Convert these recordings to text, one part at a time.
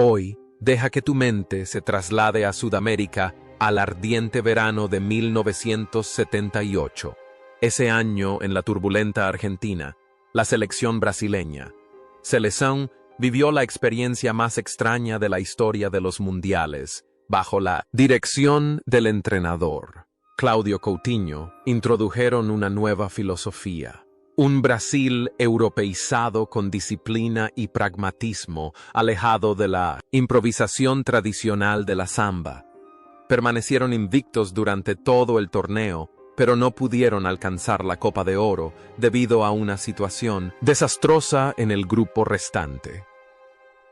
Hoy, deja que tu mente se traslade a Sudamérica al ardiente verano de 1978. Ese año, en la turbulenta Argentina, la selección brasileña, Seleção, vivió la experiencia más extraña de la historia de los mundiales, bajo la dirección del entrenador Cláudio Coutinho. Introdujeron una nueva filosofía. Un Brasil europeizado con disciplina y pragmatismo, alejado de la improvisación tradicional de la samba. Permanecieron invictos durante todo el torneo, pero no pudieron alcanzar la Copa de Oro debido a una situación desastrosa en el grupo restante.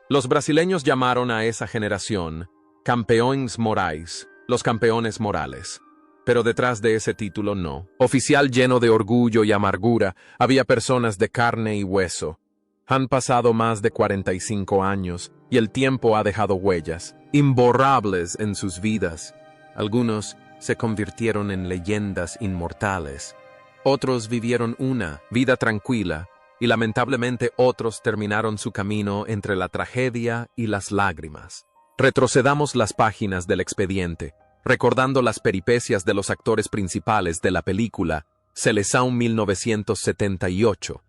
Los brasileños llamaron a esa generación Campeões Morais, los campeones morales. Pero detrás de ese título no. Oficial lleno de orgullo y amargura, había personas de carne y hueso. Han pasado más de 45 años y el tiempo ha dejado huellas imborrables en sus vidas. Algunos se convirtieron en leyendas inmortales. Otros vivieron una vida tranquila y lamentablemente otros terminaron su camino entre la tragedia y las lágrimas. Retrocedamos las páginas del expediente, recordando las peripecias de los actores principales de la película Seleção 1978.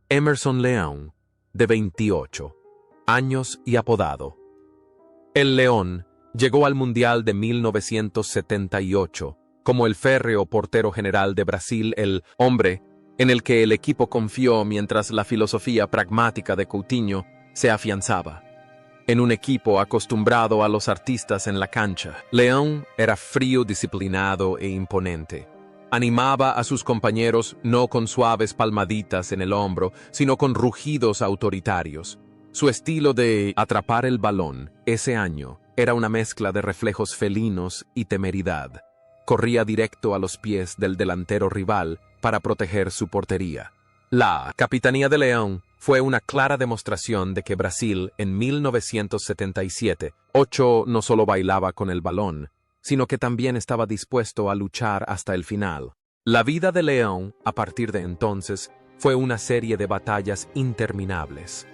Emerson Leão, de 28 años y apodado El León, llegó al Mundial de 1978 como el férreo portero general de Brasil, el hombre en el que el equipo confió mientras la filosofía pragmática de Coutinho se afianzaba. En un equipo acostumbrado a los artistas en la cancha, Leão era frío, disciplinado e imponente. Animaba a sus compañeros no con suaves palmaditas en el hombro, sino con rugidos autoritarios. Su estilo de atrapar el balón ese año era una mezcla de reflejos felinos y temeridad. Corría directo a los pies del delantero rival para proteger su portería. La capitanía de Leão fue una clara demostración de que Brasil en 1977 no solo bailaba con el balón, sino que también estaba dispuesto a luchar hasta el final. La vida de Leão, a partir de entonces, fue una serie de batallas interminables.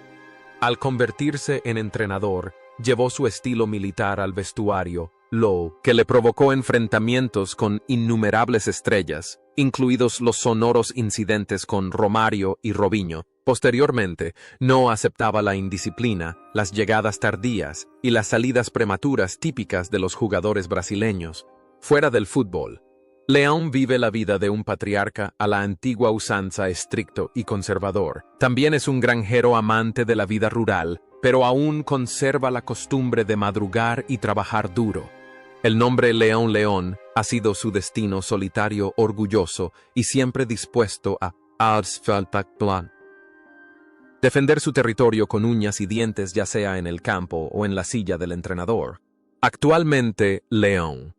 Al convertirse en entrenador, llevó su estilo militar al vestuario, lo que le provocó enfrentamientos con innumerables estrellas, incluidos los sonoros incidentes con Romário y Robinho. Posteriormente, no aceptaba la indisciplina, las llegadas tardías y las salidas prematuras típicas de los jugadores brasileños. Fuera del fútbol, Leão vive la vida de un patriarca a la antigua usanza, estricto y conservador. También es un granjero amante de la vida rural, pero aún conserva la costumbre de madrugar y trabajar duro. El nombre Leão León ha sido su destino solitario, orgulloso y siempre dispuesto a defender su territorio con uñas y dientes, ya sea en el campo o en la silla del entrenador. Actualmente, Leão,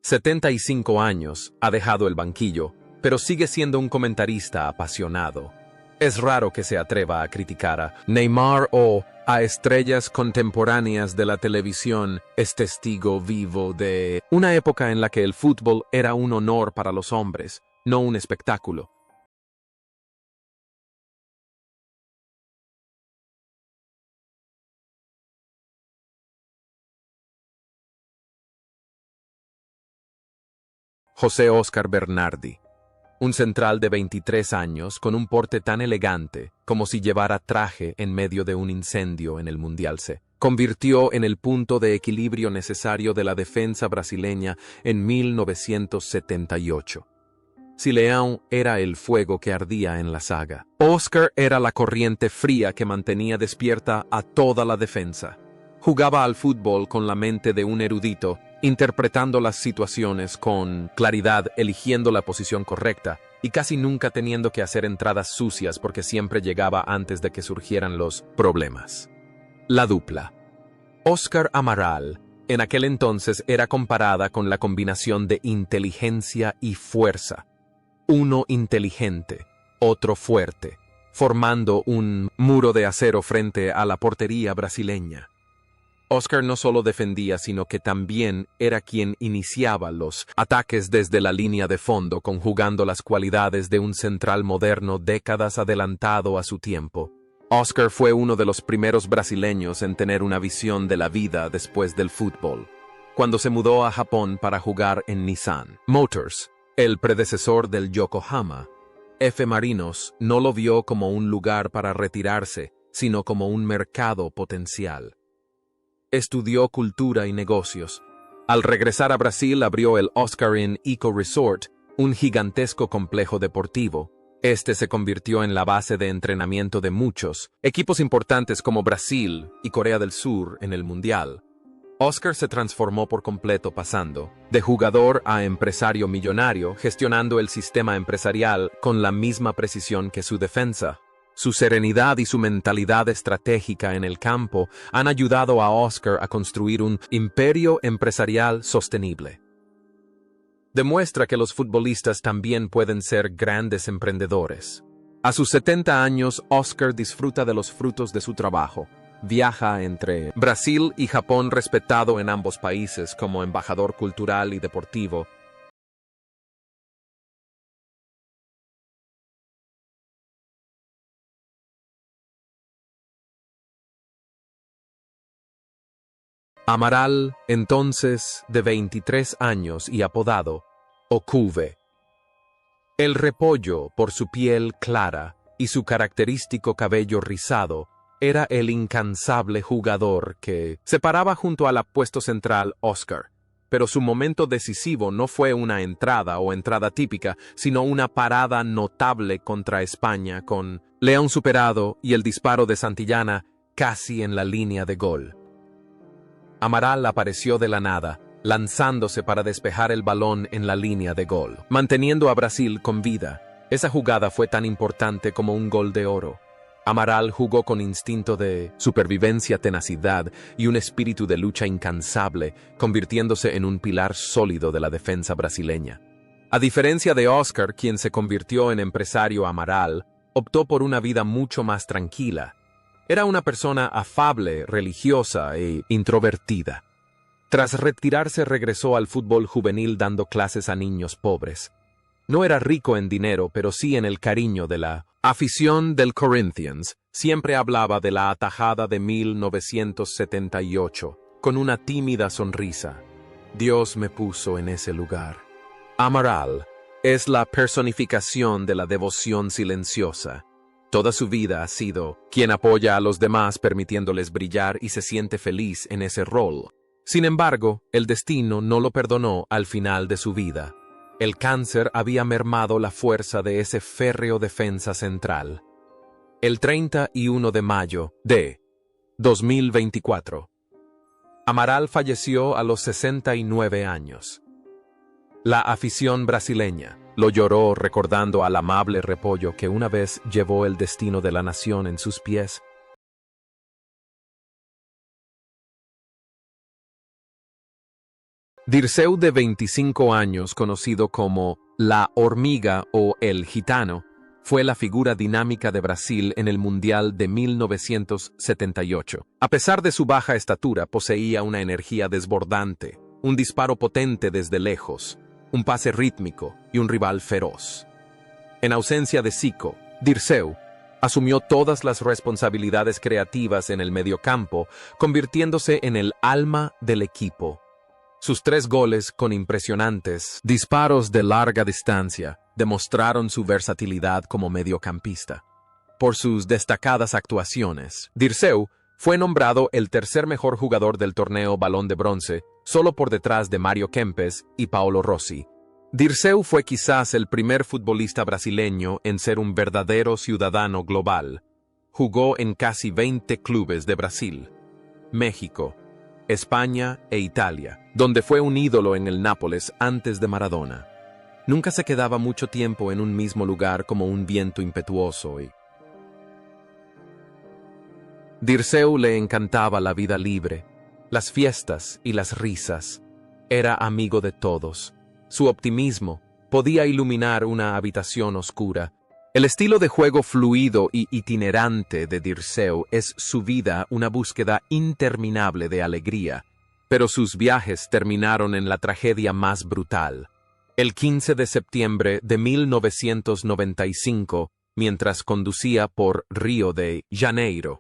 75 años, ha dejado el banquillo, pero sigue siendo un comentarista apasionado. Es raro que se atreva a criticar a Neymar o a estrellas contemporáneas de la televisión. Es testigo vivo de una época en la que el fútbol era un honor para los hombres, no un espectáculo. José Óscar Bernardi, un central de 23 años con un porte tan elegante como si llevara traje en medio de un incendio en el Mundial C, convirtió en el punto de equilibrio necesario de la defensa brasileña en 1978. Si Leão era el fuego que ardía en la saga, Óscar era la corriente fría que mantenía despierta a toda la defensa. Jugaba al fútbol con la mente de un erudito, interpretando las situaciones con claridad, eligiendo la posición correcta y casi nunca teniendo que hacer entradas sucias porque siempre llegaba antes de que surgieran los problemas. La dupla. Óscar Amaral, en aquel entonces, era comparada con la combinación de inteligencia y fuerza. Uno inteligente, otro fuerte, formando un muro de acero frente a la portería brasileña. Oscar no solo defendía, sino que también era quien iniciaba los ataques desde la línea de fondo, conjugando las cualidades de un central moderno décadas adelantado a su tiempo. Oscar fue uno de los primeros brasileños en tener una visión de la vida después del fútbol, cuando se mudó a Japón para jugar en Nissan Motors, el predecesor del Yokohama. F. Marinos no lo vio como un lugar para retirarse, sino como un mercado potencial. Estudió cultura y negocios. Al regresar a Brasil abrió el Oscar Inn Eco Resort, un gigantesco complejo deportivo. Este se convirtió en la base de entrenamiento de muchos equipos importantes como Brasil y Corea del Sur en el Mundial. Oscar se transformó por completo, pasando de jugador a empresario millonario, gestionando el sistema empresarial con la misma precisión que su defensa. Su serenidad y su mentalidad estratégica en el campo han ayudado a Oscar a construir un imperio empresarial sostenible. Demuestra que los futbolistas también pueden ser grandes emprendedores. A sus 70 años, Oscar disfruta de los frutos de su trabajo. Viaja entre Brasil y Japón, respetado en ambos países como embajador cultural y deportivo. Amaral, entonces de 23 años y apodado Okuve. El repollo, por su piel clara y su característico cabello rizado, era el incansable jugador que se paraba junto al apuesto central Oscar. Pero su momento decisivo no fue una entrada o entrada típica, sino una parada notable contra España con León superado y el disparo de Santillana casi en la línea de gol. Amaral apareció de la nada, lanzándose para despejar el balón en la línea de gol, manteniendo a Brasil con vida. Esa jugada fue tan importante como un gol de oro. Amaral jugó con instinto de supervivencia, tenacidad y un espíritu de lucha incansable, convirtiéndose en un pilar sólido de la defensa brasileña. A diferencia de Oscar, quien se convirtió en empresario, Amaral optó por una vida mucho más tranquila. Era una persona afable, religiosa e introvertida. Tras retirarse regresó al fútbol juvenil dando clases a niños pobres. No era rico en dinero, pero sí en el cariño de la afición del Corinthians. Siempre hablaba de la atajada de 1978, con una tímida sonrisa. Dios me puso en ese lugar. Amaral es la personificación de la devoción silenciosa. Toda su vida ha sido quien apoya a los demás permitiéndoles brillar y se siente feliz en ese rol. Sin embargo, el destino no lo perdonó al final de su vida. El cáncer había mermado la fuerza de ese férreo defensa central. El 31 de mayo de 2024, Amaral falleció a los 69 años. La afición brasileña lo lloró recordando al amable repollo que una vez llevó el destino de la nación en sus pies. Dirceu, de 25 años, conocido como la hormiga o el gitano, fue la figura dinámica de Brasil en el Mundial de 1978. A pesar de su baja estatura, poseía una energía desbordante, un disparo potente desde lejos, un pase rítmico y un rival feroz. En ausencia de Zico, Dirceu asumió todas las responsabilidades creativas en el mediocampo, convirtiéndose en el alma del equipo. Sus 3 goles con impresionantes disparos de larga distancia demostraron su versatilidad como mediocampista. Por sus destacadas actuaciones, Dirceu fue nombrado el tercer mejor jugador del torneo Balón de Bronce, solo por detrás de Mario Kempes y Paolo Rossi. Dirceu fue quizás el primer futbolista brasileño en ser un verdadero ciudadano global. Jugó en casi 20 clubes de Brasil, México, España e Italia, donde fue un ídolo en el Nápoles antes de Maradona. Nunca se quedaba mucho tiempo en un mismo lugar como un viento impetuoso. Dirceu le encantaba la vida libre, las fiestas y las risas. Era amigo de todos. Su optimismo podía iluminar una habitación oscura, El estilo de juego fluido y itinerante de Dirceu es su vida una búsqueda interminable de alegría, pero sus viajes terminaron en la tragedia más brutal. El 15 de septiembre de 1995, mientras conducía por Río de Janeiro.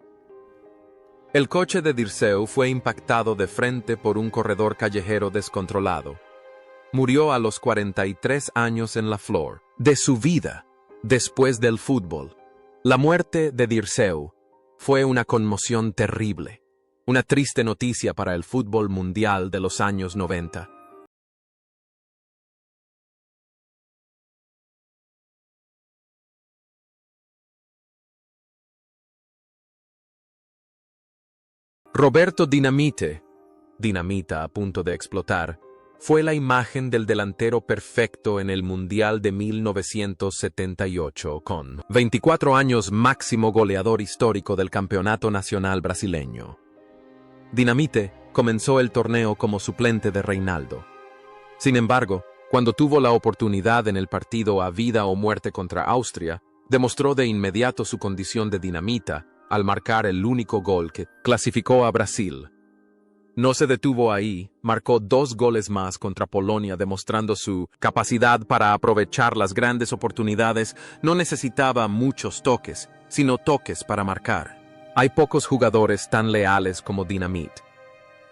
El coche de Dirceu fue impactado de frente por un corredor callejero descontrolado. Murió a los 43 años en la flor de su vida. Después del fútbol, la muerte de Dirceu fue una conmoción terrible, una triste noticia para el fútbol mundial de los años 90. Roberto Dinamita a punto de explotar, fue la imagen del delantero perfecto en el Mundial de 1978, con 24 años máximo goleador histórico del Campeonato Nacional Brasileño. Dinamite comenzó el torneo como suplente de Reinaldo. Sin embargo, cuando tuvo la oportunidad en el partido a vida o muerte contra Austria, demostró de inmediato su condición de dinamita al marcar el único gol que clasificó a Brasil. No se detuvo ahí, marcó 2 goles más contra Polonia demostrando su capacidad para aprovechar las grandes oportunidades. No necesitaba muchos toques, sino toques para marcar. Hay pocos jugadores tan leales como Dinamite.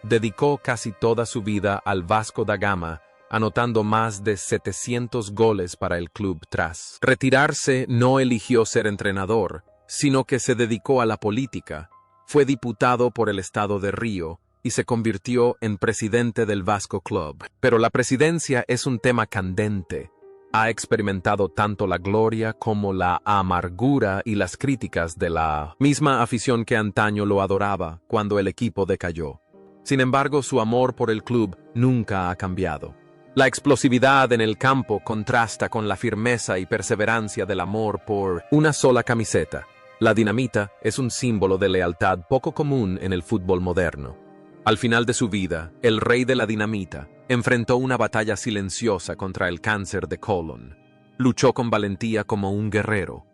Dedicó casi toda su vida al Vasco da Gama, anotando más de 700 goles para el club. Tras retirarse, no eligió ser entrenador, sino que se dedicó a la política. Fue diputado por el estado de Río y se convirtió en presidente del Vasco Club. Pero la presidencia es un tema candente. Ha experimentado tanto la gloria como la amargura y las críticas de la misma afición que antaño lo adoraba cuando el equipo decayó. Sin embargo, su amor por el club nunca ha cambiado. La explosividad en el campo contrasta con la firmeza y perseverancia del amor por una sola camiseta. La dinamita es un símbolo de lealtad poco común en el fútbol moderno. Al final de su vida, el rey de la dinamita enfrentó una batalla silenciosa contra el cáncer de colon. Luchó con valentía como un guerrero.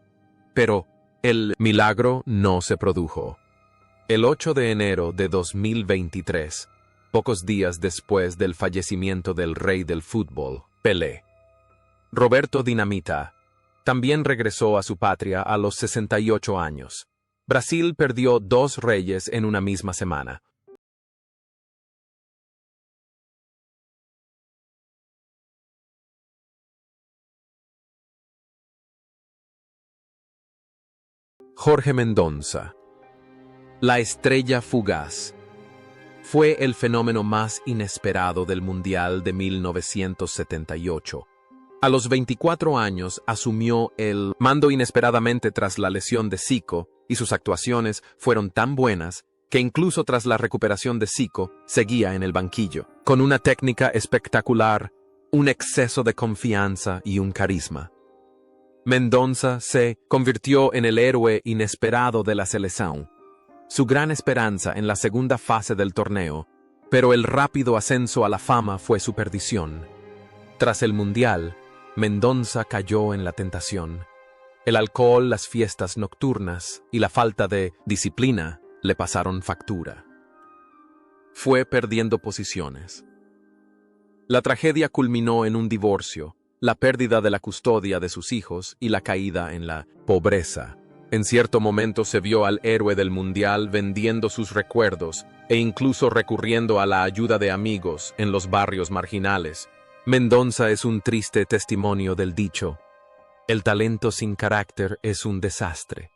Pero el milagro no se produjo. El 8 de enero de 2023, pocos días después del fallecimiento del rey del fútbol, Pelé, Roberto Dinamita también regresó a su patria a los 68 años. Brasil perdió 2 reyes en una misma semana. Jorge Mendoza, la estrella fugaz, fue el fenómeno más inesperado del Mundial de 1978. A los 24 años asumió el mando inesperadamente tras la lesión de Zico y sus actuaciones fueron tan buenas que incluso tras la recuperación de Zico seguía en el banquillo, con una técnica espectacular, un exceso de confianza y un carisma. Mendoza se convirtió en el héroe inesperado de la selección, su gran esperanza en la segunda fase del torneo, pero el rápido ascenso a la fama fue su perdición. Tras el Mundial, Mendoza cayó en la tentación. El alcohol, las fiestas nocturnas y la falta de disciplina le pasaron factura. Fue perdiendo posiciones. La tragedia culminó en un divorcio, la pérdida de la custodia de sus hijos y la caída en la pobreza. En cierto momento se vio al héroe del Mundial vendiendo sus recuerdos e incluso recurriendo a la ayuda de amigos en los barrios marginales. Mendoza es un triste testimonio del dicho: el talento sin carácter es un desastre.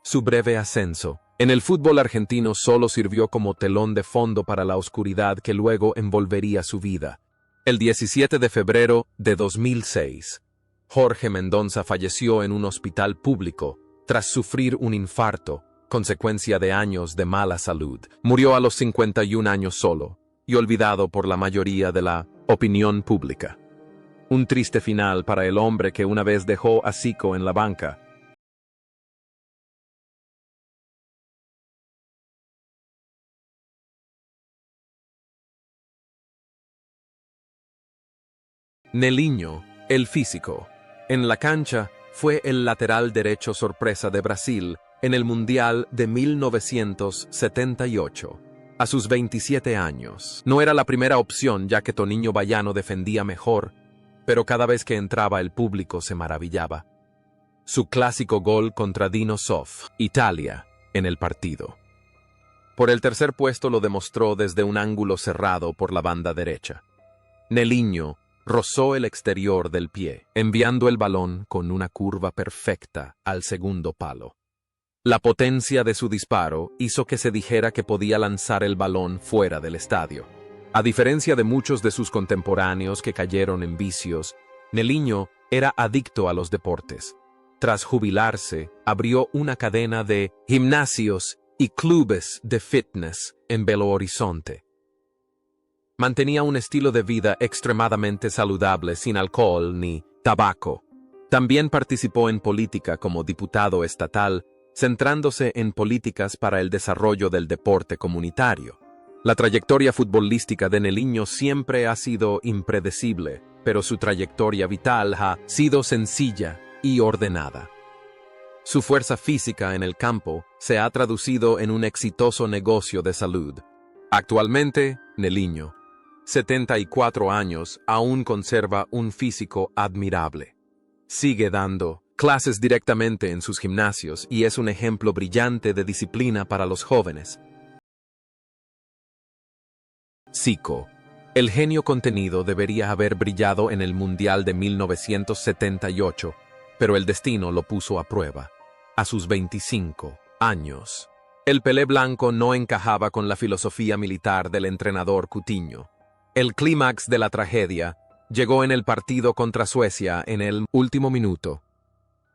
Su breve ascenso en el fútbol argentino solo sirvió como telón de fondo para la oscuridad que luego envolvería su vida. El 17 de febrero de 2006, Jorge Mendoza falleció en un hospital público tras sufrir un infarto, consecuencia de años de mala salud. Murió a los 51 años solo y olvidado por la mayoría de la opinión pública. Un triste final para el hombre que una vez dejó a Zico en la banca. Neliño, el físico. En la cancha, fue el lateral derecho sorpresa de Brasil en el Mundial de 1978. A sus 27 años. No era la primera opción ya que Toninho Baiano defendía mejor, pero cada vez que entraba el público se maravillaba. Su clásico gol contra Dino Zoff, Italia, en el partido. Por el tercer puesto lo demostró desde un ángulo cerrado por la banda derecha. Nelinho rozó el exterior del pie, enviando el balón con una curva perfecta al segundo palo. La potencia de su disparo hizo que se dijera que podía lanzar el balón fuera del estadio. A diferencia de muchos de sus contemporáneos que cayeron en vicios, Nelinho era adicto a los deportes. Tras jubilarse, abrió una cadena de gimnasios y clubes de fitness en Belo Horizonte. Mantenía un estilo de vida extremadamente saludable sin alcohol ni tabaco. También participó en política como diputado estatal, centrándose en políticas para el desarrollo del deporte comunitario. La trayectoria futbolística de Nelinho siempre ha sido impredecible, pero su trayectoria vital ha sido sencilla y ordenada. Su fuerza física en el campo se ha traducido en un exitoso negocio de salud. Actualmente, Nelinho, 74 años, aún conserva un físico admirable. Sigue dando clases directamente en sus gimnasios y es un ejemplo brillante de disciplina para los jóvenes. Zico. El genio contenido debería haber brillado en el Mundial de 1978, pero el destino lo puso a prueba. A sus 25 años. El Pelé blanco no encajaba con la filosofía militar del entrenador Coutinho. El clímax de la tragedia llegó en el partido contra Suecia en el último minuto.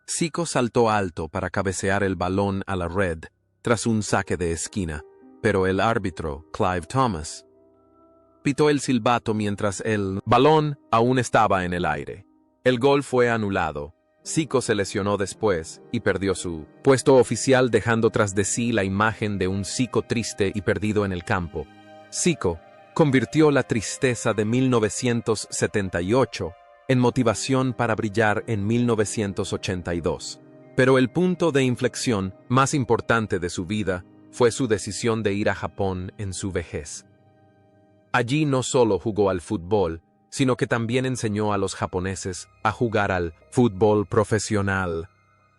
Zico saltó alto para cabecear el balón a la red tras un saque de esquina, pero el árbitro, Clive Thomas, pitó el silbato mientras el balón aún estaba en el aire. El gol fue anulado. Zico se lesionó después y perdió su puesto oficial, dejando tras de sí la imagen de un Zico triste y perdido en el campo. Zico convirtió la tristeza de 1978 en motivación para brillar en 1982. Pero el punto de inflexión más importante de su vida fue su decisión de ir a Japón en su vejez. Allí no solo jugó al fútbol, sino que también enseñó a los japoneses a jugar al fútbol profesional.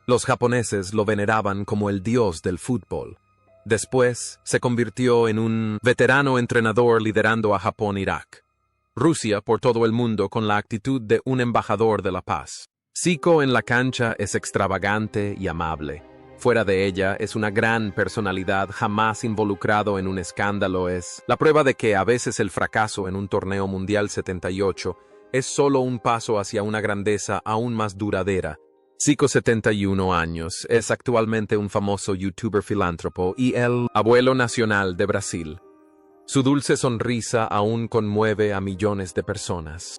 Los japoneses lo veneraban como el dios del fútbol. Después, se convirtió en un veterano entrenador liderando a Japón-Irak. Rusia por todo el mundo con la actitud de un embajador de la paz. Zico en la cancha es extravagante y amable. Fuera de ella es una gran personalidad, jamás involucrado en un escándalo. Es la prueba de que a veces el fracaso en un torneo mundial 78 es solo un paso hacia una grandeza aún más duradera. Zico, 71 años, es actualmente un famoso youtuber filántropo y el abuelo nacional de Brasil. Su dulce sonrisa aún conmueve a millones de personas.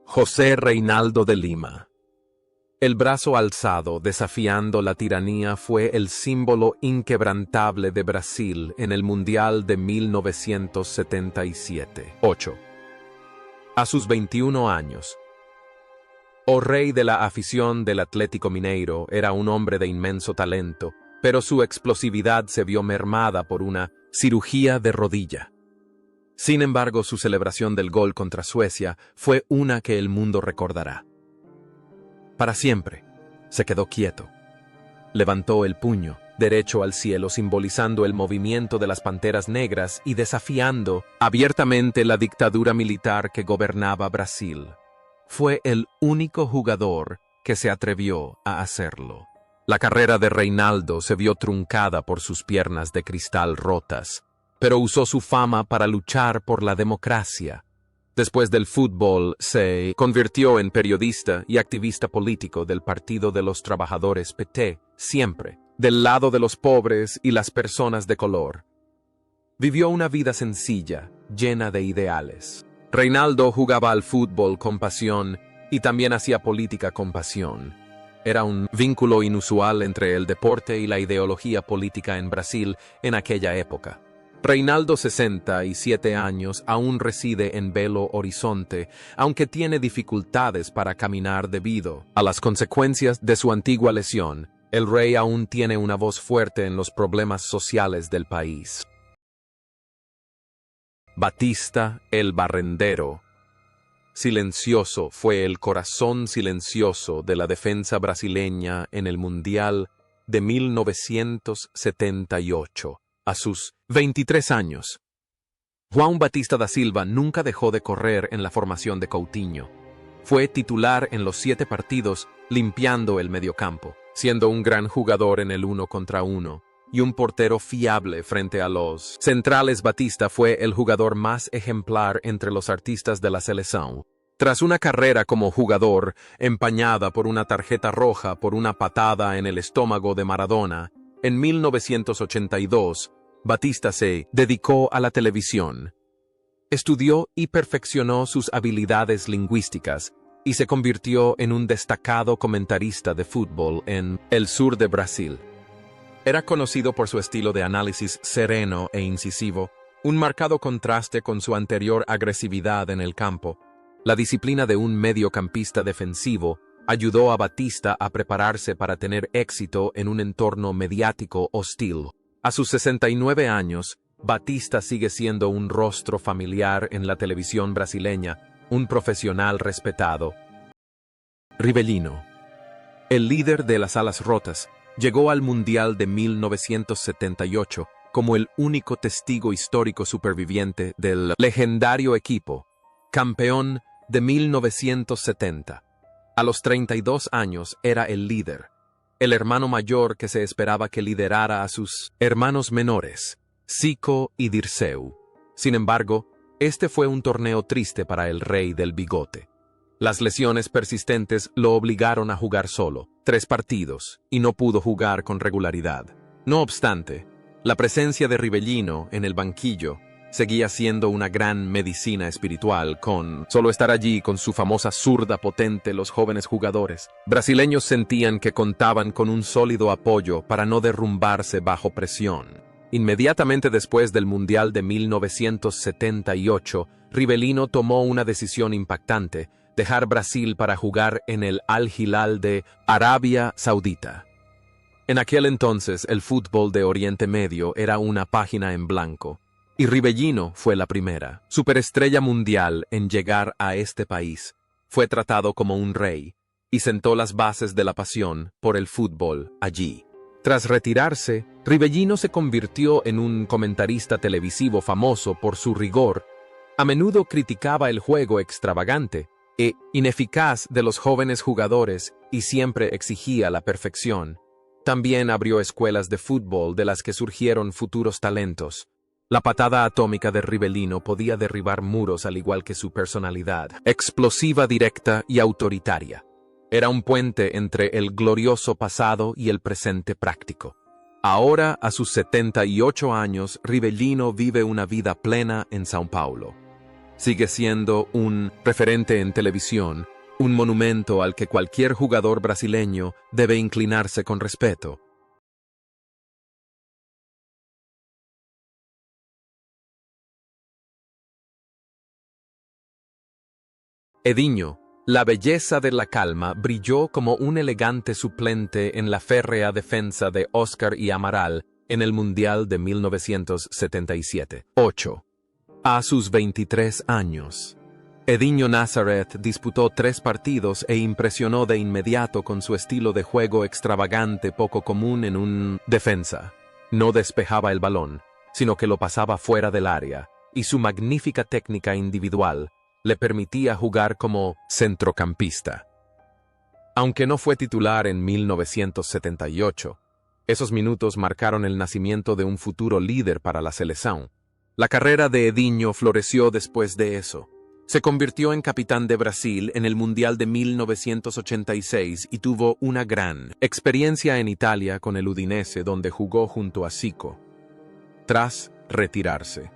José Reinaldo de Lima. El brazo alzado desafiando la tiranía fue el símbolo inquebrantable de Brasil en el Mundial de 1977. 8. A sus 21 años. O rey de la afición del Atlético Mineiro, era un hombre de inmenso talento, pero su explosividad se vio mermada por una cirugía de rodilla. Sin embargo, su celebración del gol contra Suecia fue una que el mundo recordará. Para siempre, se quedó quieto. Levantó el puño derecho al cielo, simbolizando el movimiento de las Panteras Negras y desafiando abiertamente la dictadura militar que gobernaba Brasil. Fue el único jugador que se atrevió a hacerlo. La carrera de Reinaldo se vio truncada por sus piernas de cristal rotas, pero usó su fama para luchar por la democracia. Después del fútbol, se convirtió en periodista y activista político del Partido de los Trabajadores PT, siempre del lado de los pobres y las personas de color. Vivió una vida sencilla, llena de ideales. Reinaldo jugaba al fútbol con pasión y también hacía política con pasión. Era un vínculo inusual entre el deporte y la ideología política en Brasil en aquella época. Reinaldo, 67 años, aún reside en Belo Horizonte, aunque tiene dificultades para caminar debido a las consecuencias de su antigua lesión. El rey aún tiene una voz fuerte en los problemas sociales del país. Batista, el barrendero. Silencioso fue el corazón silencioso de la defensa brasileña en el Mundial de 1978. A sus 23 años, João Batista da Silva nunca dejó de correr en la formación de Coutinho. Fue titular en los 7 partidos, limpiando el mediocampo, siendo un gran jugador en el 1 contra 1 y un portero fiable frente a los centrales. Batista fue el jugador más ejemplar entre los artistas de la selección. Tras una carrera como jugador empañada por una tarjeta roja por una patada en el estómago de Maradona, en 1982, Batista se dedicó a la televisión. Estudió y perfeccionó sus habilidades lingüísticas y se convirtió en un destacado comentarista de fútbol en el sur de Brasil. Era conocido por su estilo de análisis sereno e incisivo, un marcado contraste con su anterior agresividad en el campo. La disciplina de un mediocampista defensivo ayudó a Batista a prepararse para tener éxito en un entorno mediático hostil. A sus 69 años, Batista sigue siendo un rostro familiar en la televisión brasileña, un profesional respetado. Rivellino. El líder de las alas rotas llegó al Mundial de 1978 como el único testigo histórico superviviente del legendario equipo, campeón de 1970. A los 32 años era el líder, el hermano mayor que se esperaba que liderara a sus hermanos menores, Zico y Dirceu. Sin embargo, este fue un torneo triste para el rey del bigote. Las lesiones persistentes lo obligaron a jugar solo 3 partidos y no pudo jugar con regularidad. No obstante, la presencia de Rivellino en el banquillo seguía siendo una gran medicina espiritual. Con solo estar allí con su famosa zurda potente, los jóvenes jugadores brasileños sentían que contaban con un sólido apoyo para no derrumbarse bajo presión. Inmediatamente después del Mundial de 1978, Rivellino tomó una decisión impactante: dejar Brasil para jugar en el Al Hilal de Arabia Saudita. En aquel entonces, el fútbol de Oriente Medio era una página en blanco, y Rivellino fue la primera superestrella mundial en llegar a este país. Fue tratado como un rey, y sentó las bases de la pasión por el fútbol allí. Tras retirarse, Rivellino se convirtió en un comentarista televisivo famoso por su rigor. A menudo criticaba el juego extravagante e ineficaz de los jóvenes jugadores y siempre exigía la perfección. También abrió escuelas de fútbol de las que surgieron futuros talentos. La patada atómica de Rivellino podía derribar muros al igual que su personalidad, explosiva, directa y autoritaria. Era un puente entre el glorioso pasado y el presente práctico. Ahora, a sus 78 años, Rivellino vive una vida plena en São Paulo. Sigue siendo un referente en televisión, un monumento al que cualquier jugador brasileño debe inclinarse con respeto. Edinho, la belleza de la calma, brilló como un elegante suplente en la férrea defensa de Oscar y Amaral en el Mundial de 1977. 8. A sus 23 años, Edinho Nazareth disputó 3 partidos e impresionó de inmediato con su estilo de juego extravagante poco común en un defensa. No despejaba el balón, sino que lo pasaba fuera del área, y su magnífica técnica individual le permitía jugar como centrocampista. Aunque no fue titular en 1978, esos minutos marcaron el nacimiento de un futuro líder para la selección. La carrera de Edinho floreció después de eso. Se convirtió en capitán de Brasil en el Mundial de 1986 y tuvo una gran experiencia en Italia con el Udinese, donde jugó junto a Zico. Tras retirarse,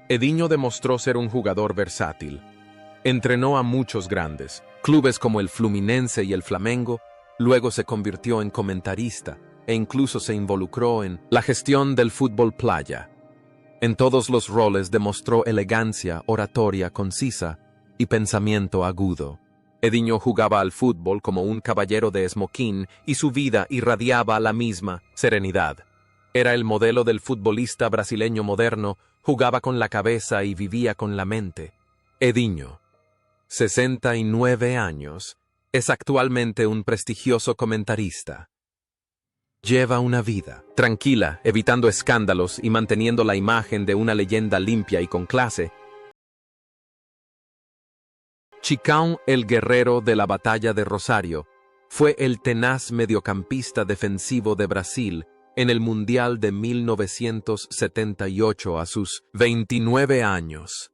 Edinho demostró ser un jugador versátil. Entrenó a muchos grandes clubes como el Fluminense y el Flamengo, luego se convirtió en comentarista e incluso se involucró en la gestión del fútbol playa. En todos los roles demostró elegancia, oratoria concisa y pensamiento agudo. Edinho jugaba al fútbol como un caballero de esmoquín y su vida irradiaba la misma serenidad. Era el modelo del futbolista brasileño moderno, jugaba con la cabeza y vivía con la mente. Edinho, 69 años, es actualmente un prestigioso comentarista. Lleva una vida tranquila, evitando escándalos y manteniendo la imagen de una leyenda limpia y con clase. Chicão, el guerrero de la batalla de Rosario, fue el tenaz mediocampista defensivo de Brasil en el Mundial de 1978 a sus 29 años.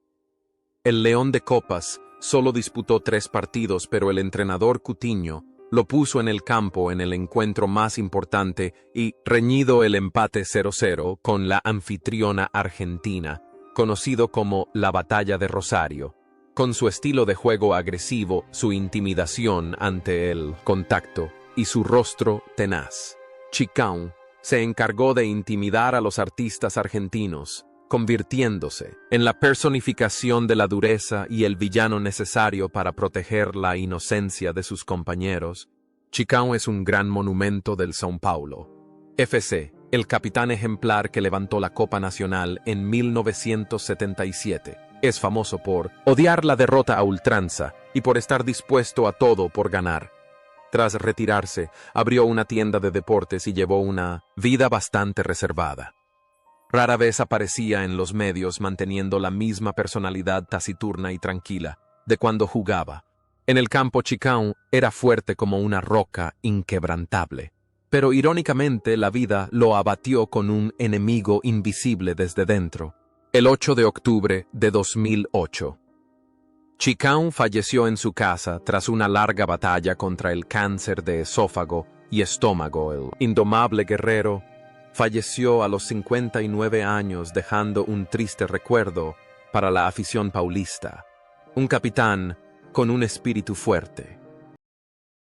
El León de Copas solo disputó 3 partidos, pero el entrenador Coutinho lo puso en el campo en el encuentro más importante y reñido el empate 0-0 con la anfitriona Argentina, conocido como la Batalla de Rosario. Con su estilo de juego agresivo, su intimidación ante el contacto y su rostro tenaz, Chicão se encargó de intimidar a los artistas argentinos, convirtiéndose en la personificación de la dureza y el villano necesario para proteger la inocencia de sus compañeros. Chicão es un gran monumento del São Paulo FC, el capitán ejemplar que levantó la Copa Nacional en 1977. Es famoso por odiar la derrota a ultranza y por estar dispuesto a todo por ganar. Tras retirarse, abrió una tienda de deportes y llevó una vida bastante reservada. Rara vez aparecía en los medios, manteniendo la misma personalidad taciturna y tranquila de cuando jugaba. En el campo, Chicão era fuerte como una roca inquebrantable. Pero irónicamente, la vida lo abatió con un enemigo invisible desde dentro. El 8 de octubre de 2008. Chicão falleció en su casa tras una larga batalla contra el cáncer de esófago y estómago. El indomable guerrero falleció a los 59 años, dejando un triste recuerdo para la afición paulista. Un capitán con un espíritu fuerte.